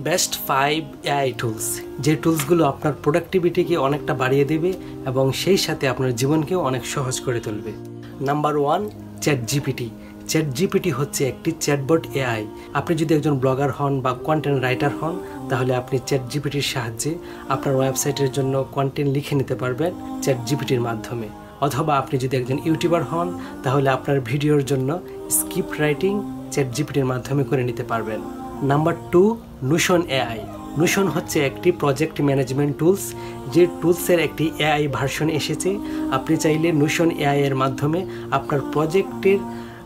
Best 5 AI tools, যে টুলসগুলো আপনার প্রোডাক্টিভিটিকে অনেকটা বাড়িয়ে দেবে এবং সেই সাথে আপনার জীবনকেও অনেক সহজ করে তুলবে। Number 1, chat GPT. Chat GPT হচ্ছে একটি চ্যাটবট এআই। আপনি যদি একজন ব্লগার হন বা কন্টেন্ট রাইটার হন, তাহলে আপনি চ্যাট জিপিটির সাহায্যে আপনার ওয়েবসাইটের জন্য কন্টেন্ট লিখে নিতে পারবেন চ্যাট জিপিটির মাধ্যমে। অথবা আপনি যদি একজন ইউটিউবার হন, তাহলে আপনার ভিডিওর জন্য স্ক্রিপ্ট রাইটিং চ্যাট জিপিটির মাধ্যমে করে নিতে পারবেন। Number 2, Notion AI. নোশন হচ্ছে একটি প্রজেক্ট ম্যানেজমেন্ট টুলস, যে টুলসের একটি এআই ভার্সন এসেছে। আপনি চাইলে নোশন এআই এর মাধ্যমে আপনার প্রজেক্টের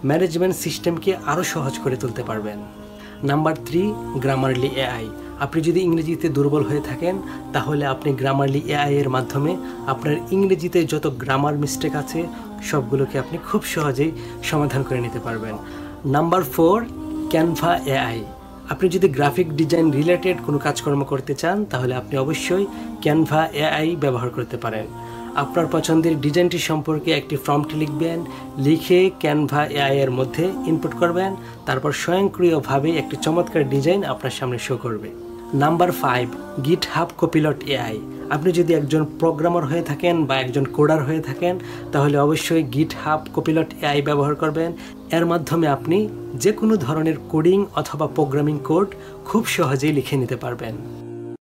ম্যানেজমেন্ট সিস্টেমকে আরও সহজ করে তুলতে পারবেন। Number 3, Grammarly AI. আপনি যদি ইংরেজিতে দুর্বল হয়ে থাকেন, তাহলে আপনি গ্রামারলি এআই এর মাধ্যমে আপনার ইংরেজিতে যত গ্রামার মিস্টেক আছে সবগুলোকে আপনি খুব সহজেই সমাধান করে নিতে পারবেন। Number 4, Canva AI. আপনি যদি গ্রাফিক ডিজাইন রিলেটেড কোনো কাজকর্ম করতে চান, তাহলে আপনি অবশ্যই ক্যানভা এআই ব্যবহার করতে পারেন। আপনার পছন্দের ডিজাইনটি সম্পর্কে একটি প্রম্পট লিখবেন, লিখে ক্যানভা এআই এর মধ্যে ইনপুট করবেন, তারপর স্বয়ংক্রিয়ভাবে একটি চমৎকার ডিজাইন আপনার সামনে শো করবে। Number 5, GitHub Copilot AI. আপনি যদি একজন প্রোগ্রামার হয়ে থাকেন বা একজন কোডার হয়ে থাকেন, তাহলে অবশ্যই গিটহাব কোপিলট এআই ব্যবহার করবেন। এর মাধ্যমে আপনি যে কোনো ধরনের কোডিং অথবা প্রোগ্রামিং কোড খুব সহজেই লিখে নিতে পারবেন।